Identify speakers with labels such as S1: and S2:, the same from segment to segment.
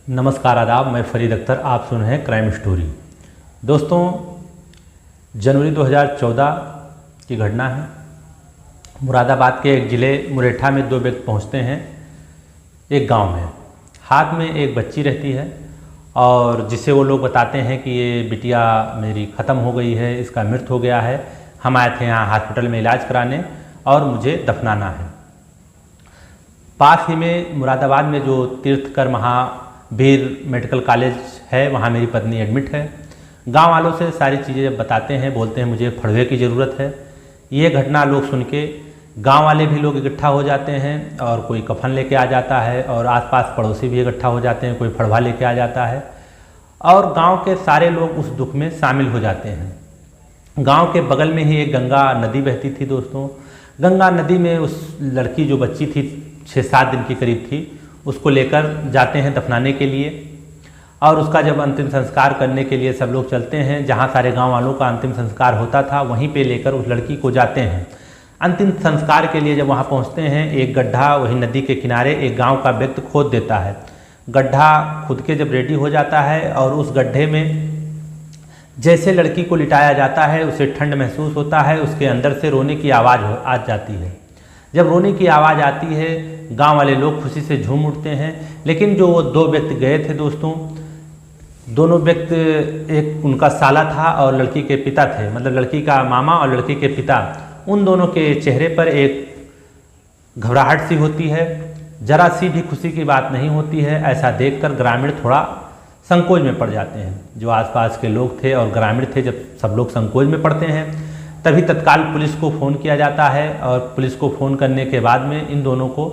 S1: नमस्कार आदाब, मैं फरीद अख्तर। आप सुन रहे हैं क्राइम स्टोरी। दोस्तों, जनवरी 2014 की घटना है। मुरादाबाद के एक ज़िले मुरेठा में दो व्यक्ति पहुंचते हैं एक गांव में। हाथ में एक बच्ची रहती है और जिसे वो लोग बताते हैं कि ये बिटिया मेरी ख़त्म हो गई है, इसका मृत्यु हो गया है, हम आए थे यहाँ हॉस्पिटल में इलाज कराने और मुझे दफनाना है। पास ही में मुरादाबाद में जो तीर्थकर महावीर मेडिकल कॉलेज है, वहाँ मेरी पत्नी एडमिट है। गांव वालों से सारी चीज़ें जब बताते हैं, बोलते हैं मुझे फड़वे की ज़रूरत है। ये घटना लोग सुन के गाँव वाले भी लोग इकट्ठा हो जाते हैं और कोई कफन लेके आ जाता है और आसपास पड़ोसी भी इकट्ठा हो जाते हैं, कोई फड़वा लेके आ जाता है और गांव के सारे लोग उस दुख में शामिल हो जाते हैं। गांव के बगल में ही एक गंगा नदी बहती थी। दोस्तों, गंगा नदी में उस लड़की जो बच्ची थी 6-7 दिन की करीब थी, उसको लेकर जाते हैं दफनाने के लिए और उसका जब अंतिम संस्कार करने के लिए सब लोग चलते हैं। जहाँ सारे गांव वालों का अंतिम संस्कार होता था, वहीं पे लेकर उस लड़की को जाते हैं। अंतिम संस्कार के लिए जब वहाँ पहुँचते हैं, एक गड्ढा वही नदी के किनारे एक गांव का व्यक्ति खोद देता है। गड्ढा खुद के जब रेडी हो जाता है और उस गड्ढे में जैसे लड़की को लिटाया जाता है, उसे ठंड महसूस होता है, उसके अंदर से रोने की आवाज़ आ जाती है। जब रोने की आवाज़ आती है, गांव वाले लोग खुशी से झूम उठते हैं। लेकिन जो वो दो व्यक्ति गए थे दोस्तों, दोनों व्यक्ति, एक उनका साला था और लड़की के पिता थे, मतलब लड़की का मामा और लड़की के पिता, उन दोनों के चेहरे पर एक घबराहट सी होती है, जरा सी भी खुशी की बात नहीं होती है। ऐसा देखकर ग्रामीण थोड़ा संकोच में पड़ जाते हैं। जो आसपास के लोग थे और ग्रामीण थे, जब सब लोग संकोच में पड़ते हैं तभी तत्काल पुलिस को फ़ोन किया जाता है और पुलिस को फ़ोन करने के बाद में इन दोनों को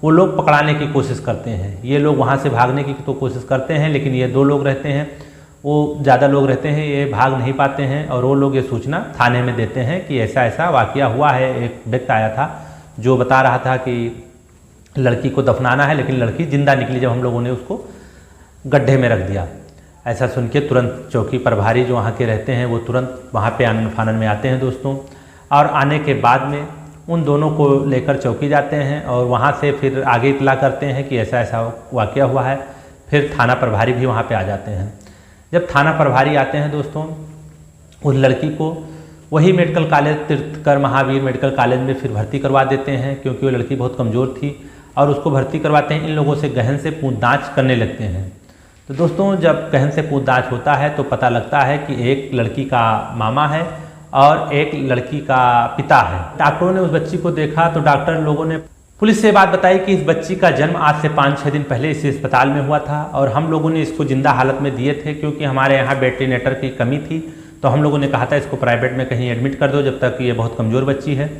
S1: वो लोग पकड़ाने की कोशिश करते हैं। ये लोग वहाँ से भागने की तो कोशिश करते हैं, लेकिन ये दो लोग रहते हैं, वो ज़्यादा लोग रहते हैं, ये भाग नहीं पाते हैं और वो लोग ये सूचना थाने में देते हैं कि ऐसा ऐसा वाक़या हुआ है। एक व्यक्ति आया था जो बता रहा था कि लड़की को दफनाना है, लेकिन लड़की जिंदा निकली जब हम लोगों ने उसको गड्ढे में रख दिया। ऐसा सुन के तुरंत चौकी प्रभारी जो वहाँ के रहते हैं, वो तुरंत वहाँ पे आनन फानन में आते हैं दोस्तों, और आने के बाद में उन दोनों को लेकर चौकी जाते हैं और वहाँ से फिर आगे इतला करते हैं कि ऐसा ऐसा वाक़या हुआ है। फिर थाना प्रभारी भी वहाँ पे आ जाते हैं। जब थाना प्रभारी आते हैं दोस्तों, उस लड़की को वही medical college Tirthankar Mahaveer medical college में फिर भर्ती करवा देते हैं, क्योंकि वो लड़की बहुत कमज़ोर थी और उसको भर्ती करवाते हैं। इन लोगों से गहन से पूछताछ करने लगते हैं। तो दोस्तों, जब गहन से पूछताछ होता है तो पता लगता है कि एक लड़की का मामा है और एक लड़की का पिता है। डॉक्टरों ने उस बच्ची को देखा तो डॉक्टर लोगों ने पुलिस से बात बताई कि इस बच्ची का जन्म आज से 5-6 दिन पहले इस अस्पताल में हुआ था और हम लोगों ने इसको जिंदा हालत में दिए थे, क्योंकि हमारे यहाँ वेंटिलेटर की कमी थी। तो हम लोगों ने कहा था इसको प्राइवेट में कहीं एडमिट कर दो जब तक ये बहुत कमज़ोर बच्ची है,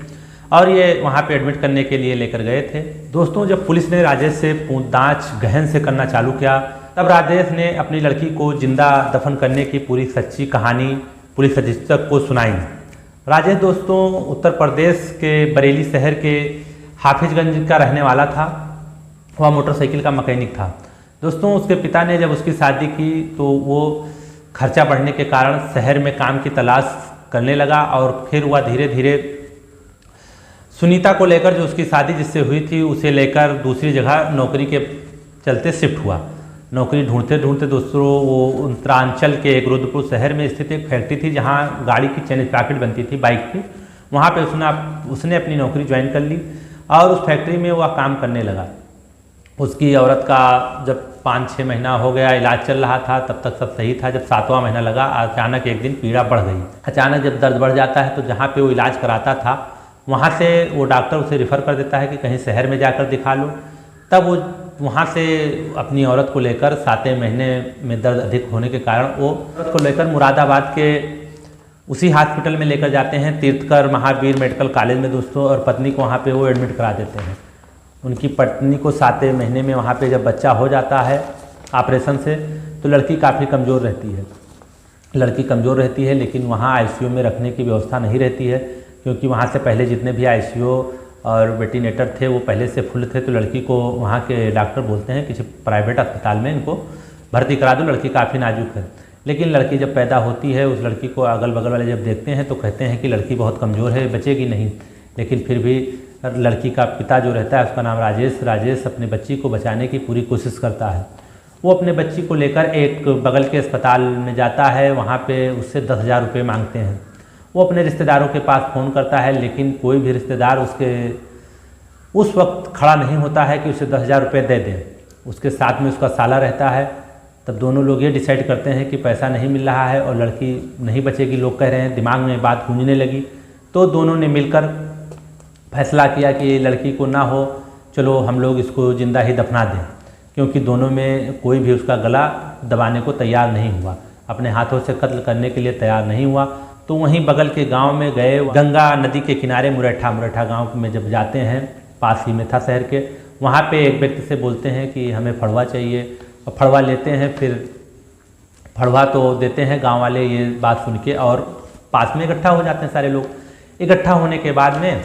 S1: और ये वहाँ पे एडमिट करने के लिए लेकर गए थे। दोस्तों, जब पुलिस ने राजेश से पूछताछ गहन से करना चालू किया, तब राजेश ने अपनी लड़की को जिंदा दफन करने की पूरी सच्ची कहानी पुलिस अधीक्षक को सुनाई। राजेश दोस्तों उत्तर प्रदेश के बरेली शहर के हाफिजगंज का रहने वाला था। वह मोटरसाइकिल का मैकेनिक था। दोस्तों, उसके पिता ने जब उसकी शादी की तो वो खर्चा बढ़ने के कारण शहर में काम की तलाश करने लगा और फिर वह धीरे धीरे सुनीता को लेकर, जो उसकी शादी जिससे हुई थी, उसे लेकर दूसरी जगह नौकरी के चलते शिफ्ट हुआ। नौकरी ढूंढते ढूंढते दोस्तों वो उत्तरांचल के एक रुद्रपुर शहर में स्थित एक फैक्ट्री थी जहां गाड़ी की चेन स्प्रॉकेट बनती थी, बाइक की। वहां पे उसने अपनी नौकरी ज्वाइन कर ली और उस फैक्ट्री में वह काम करने लगा। उसकी औरत का जब 5-6 महीना हो गया, इलाज चल रहा था, तब तक सब सही था। जब 7वां महीना लगा, अचानक एक दिन पीड़ा बढ़ गई। अचानक जब दर्द बढ़ जाता है तो जहाँ पे वो इलाज कराता था वहाँ से वो डॉक्टर उसे रिफ़र कर देता है कि कहीं शहर में जाकर दिखा लो। तब वो वहाँ से अपनी औरत को लेकर 7वें महीने में दर्द अधिक होने के कारण वो औरत को लेकर मुरादाबाद के उसी हॉस्पिटल में लेकर जाते हैं, तीर्थकर महावीर मेडिकल कॉलेज में दोस्तों, और पत्नी को वहाँ पे वो एडमिट करा देते हैं। उनकी पत्नी को 7वें महीने में वहाँ पे जब बच्चा हो जाता है ऑपरेशन से, तो लड़की काफ़ी कमज़ोर रहती है। लड़की कमज़ोर रहती है, लेकिन वहाँ आईसीयू में रखने की व्यवस्था नहीं रहती है, क्योंकि वहाँ से पहले जितने भी आईसीयू और वेंटिलेटर थे वो पहले से फुल थे। तो लड़की को वहाँ के डॉक्टर बोलते हैं किसी प्राइवेट अस्पताल में इनको भर्ती करा दो, लड़की काफ़ी नाजुक है। लेकिन लड़की जब पैदा होती है, उस लड़की को अगल बगल वाले जब देखते हैं तो कहते हैं कि लड़की बहुत कमज़ोर है, बचेगी नहीं। लेकिन फिर भी लड़की का पिता जो रहता है, उसका नाम राजेश अपने बच्ची को बचाने की पूरी कोशिश करता है। वो अपने बच्ची को लेकर एक बगल के अस्पताल में जाता है। वहाँ पे उससे 10,000 रुपये मांगते हैं। वो अपने रिश्तेदारों के पास फ़ोन करता है, लेकिन कोई भी रिश्तेदार उसके उस वक्त खड़ा नहीं होता है कि उसे 10,000 रुपये दे दें। उसके साथ में उसका साला रहता है। तब दोनों लोग ये डिसाइड करते हैं कि पैसा नहीं मिल रहा है और लड़की नहीं बचेगी, लोग कह रहे हैं। दिमाग में बात गूंजने लगी, तो दोनों ने मिलकर फैसला किया कि लड़की को ना हो, चलो हम लोग इसको ज़िंदा ही दफना दें, क्योंकि दोनों में कोई भी उसका गला दबाने को तैयार नहीं हुआ, अपने हाथों से कत्ल करने के लिए तैयार नहीं हुआ। तो वहीं बगल के गांव में गए, गंगा नदी के किनारे मुरैठा गांव में जब जाते हैं, पास ही में था शहर के, वहाँ पे एक व्यक्ति से बोलते हैं कि हमें फड़वा चाहिए, और फड़वा लेते हैं। फिर फड़वा तो देते हैं गांव वाले, ये बात सुन के, और पास में इकट्ठा हो जाते हैं सारे लोग। इकट्ठा होने के बाद में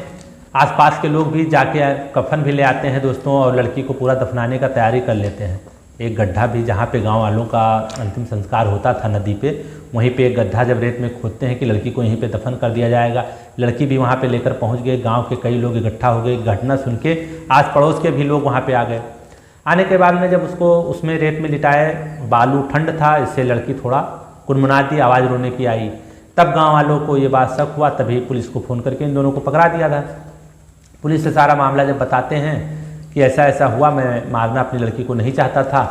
S1: आसपास के लोग भी जाके कफन भी ले आते हैं दोस्तों, और लड़की को पूरा दफनाने का तैयारी कर लेते हैं। एक गड्ढा भी जहाँ पे गांव वालों का अंतिम संस्कार होता था नदी पे, वहीं पे एक गड्ढा जब रेत में खोदते हैं कि लड़की को यहीं पे दफन कर दिया जाएगा। लड़की भी वहाँ पे लेकर पहुँच गए। गांव के कई लोग इकट्ठा हो गए। घटना सुन के आस पड़ोस के भी लोग वहाँ पे आ गए। आने के बाद में जब उसको उसमें रेत में लिटाए, बालू ठंड था, इससे लड़की थोड़ा कुनमुनाती, आवाज़ रोने की आई। तब गाँव वालों को ये बात शक हुआ, तभी पुलिस को फ़ोन करके इन दोनों को पकड़ा दिया था। पुलिस से सारा मामला जब बताते हैं कि ऐसा ऐसा हुआ, मैं मारना अपनी लड़की को नहीं चाहता था,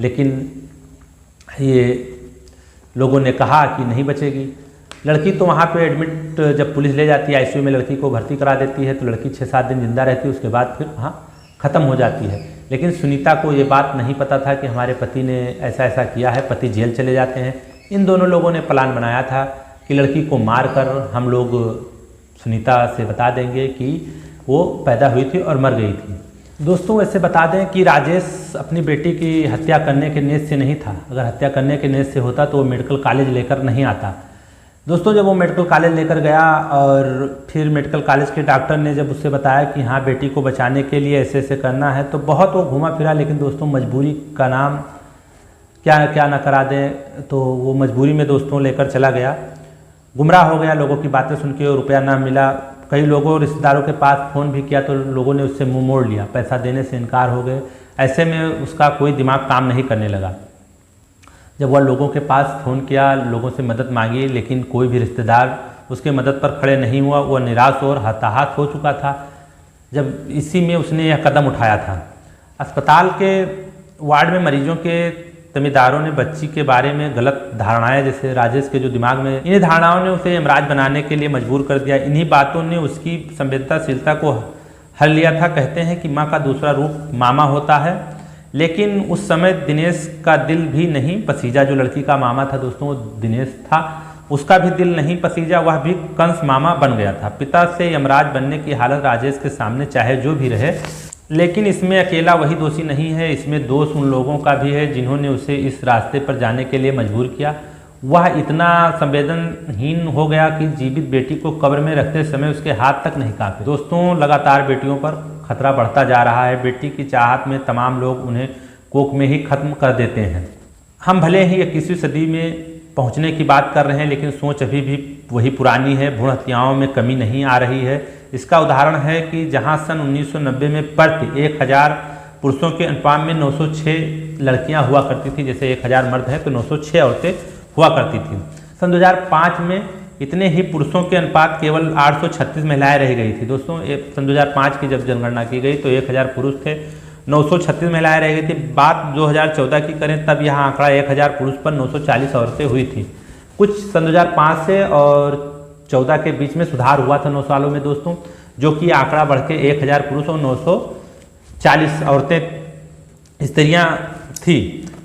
S1: लेकिन ये लोगों ने कहा कि नहीं बचेगी लड़की। तो वहाँ पे एडमिट जब पुलिस ले जाती है, आईसीयू में लड़की को भर्ती करा देती है, तो लड़की 6-7 दिन जिंदा रहती है। उसके बाद फिर वहाँ ख़त्म हो जाती है। लेकिन सुनीता को ये बात नहीं पता था कि हमारे पति ने ऐसा ऐसा किया है। पति जेल चले जाते हैं। इन दोनों लोगों ने प्लान बनाया था कि लड़की को मार कर हम लोग सुनीता से बता देंगे कि वो पैदा हुई थी और मर गई थी। दोस्तों वैसे बता दें कि राजेश अपनी बेटी की हत्या करने के नीयत से नहीं था। अगर हत्या करने के नीयत से होता तो वो मेडिकल कॉलेज लेकर नहीं आता। दोस्तों जब वो मेडिकल कॉलेज लेकर गया और फिर मेडिकल कॉलेज के डॉक्टर ने जब उससे बताया कि हाँ बेटी को बचाने के लिए ऐसे ऐसे करना है, तो बहुत वो घूमा फिरा, लेकिन दोस्तों मजबूरी का नाम क्या क्या ना करा दें, तो वो मजबूरी में दोस्तों लेकर चला गया। गुमराह हो गया लोगों की बातें सुन के, और रुपया ना मिला। कई लोगों रिश्तेदारों के पास फ़ोन भी किया तो लोगों ने उससे मुंह मोड़ लिया, पैसा देने से इनकार हो गए। ऐसे में उसका कोई दिमाग काम नहीं करने लगा। जब वह लोगों के पास फ़ोन किया, लोगों से मदद मांगी, लेकिन कोई भी रिश्तेदार उसके मदद पर खड़े नहीं हुआ। वह निराश और हताहत हो चुका था। जब इसी में उसने यह कदम उठाया था। अस्पताल के वार्ड में मरीजों के जमींदारों ने बच्ची के बारे में गलत धारणाएं, जैसे राजेश के जो दिमाग में, इन्हीं धारणाओं ने उसे यमराज बनाने के लिए मजबूर कर दिया। इन्हीं बातों ने उसकी संवेदनशीलता को हल लिया था। कहते हैं कि माँ का दूसरा रूप मामा होता है, लेकिन उस समय दिनेश का दिल भी नहीं पसीजा। जो लड़की का मामा था दोस्तों, वो दिनेश था, उसका भी दिल नहीं पसीजा, वह भी कंस मामा बन गया था। पिता से यमराज बनने की हालत राजेश के सामने चाहे जो भी रहे, लेकिन इसमें अकेला वही दोषी नहीं है। इसमें दोष उन लोगों का भी है जिन्होंने उसे इस रास्ते पर जाने के लिए मजबूर किया। वह इतना संवेदनहीन हो गया कि जीवित बेटी को कब्र में रखते समय उसके हाथ तक नहीं कांपे। दोस्तों लगातार बेटियों पर खतरा बढ़ता जा रहा है। बेटी की चाहत में तमाम लोग उन्हें कोख में ही खत्म कर देते हैं। हम भले ही 21वीं सदी में पहुंचने की बात कर रहे हैं, लेकिन सोच अभी भी वही पुरानी है। भ्रूण हत्याओं में कमी नहीं आ रही है। इसका उदाहरण है कि जहां सन 1990 में प्रति 1000 पुरुषों के अनुपात में 906 लड़कियां हुआ करती थी, जैसे 1000 मर्द हैं तो 906 औरतें हुआ करती थी। सन 2005 में इतने ही पुरुषों के अनुपात केवल 836 महिलाएं रह गई थी। दोस्तों सन 2005 की जब जनगणना की गई तो 1000 पुरुष थे, 936 महिलाएं रह गई थी। बात 2014 की करें तब यह आंकड़ा 1000 पुरुष पर 940 औरतें हुई थी। कुछ सन 2005 से और 14 के बीच में सुधार हुआ था 9 सालों में दोस्तों, जो कि आंकड़ा बढ़ के 1000 पुरुष और 940 औरतें स्त्रियां थी।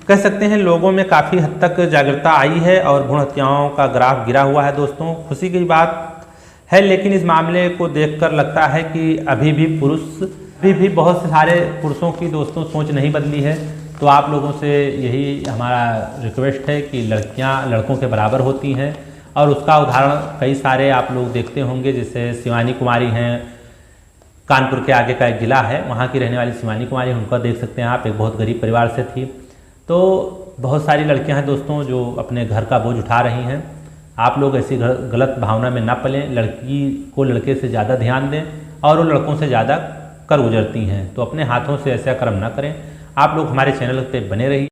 S1: कह सकते हैं लोगों में काफ़ी हद तक जागरूकता आई है और भ्रूण हत्याओं का ग्राफ गिरा हुआ है। दोस्तों खुशी की बात है, लेकिन इस मामले को देखकर लगता है कि अभी भी बहुत सारे पुरुषों की दोस्तों सोच नहीं बदली है। तो आप लोगों से यही हमारा रिक्वेस्ट है कि लड़कियां लड़कों के बराबर होती हैं, और उसका उदाहरण कई सारे आप लोग देखते होंगे। जैसे शिवानी कुमारी हैं, कानपुर के आगे का एक ज़िला है, वहाँ की रहने वाली शिवानी कुमारी, उनका देख सकते हैं आप, एक बहुत गरीब परिवार से थी। तो बहुत सारी लड़कियां हैं दोस्तों जो अपने घर का बोझ उठा रही हैं। आप लोग ऐसी गलत भावना में ना पलें। लड़की को लड़के से ज़्यादा ध्यान दें और वो लड़कों से ज़्यादा कर गुजरती हैं, तो अपने हाथों से ऐसा कर्म ना करें। आप लोग हमारे चैनल पे बने रहिए।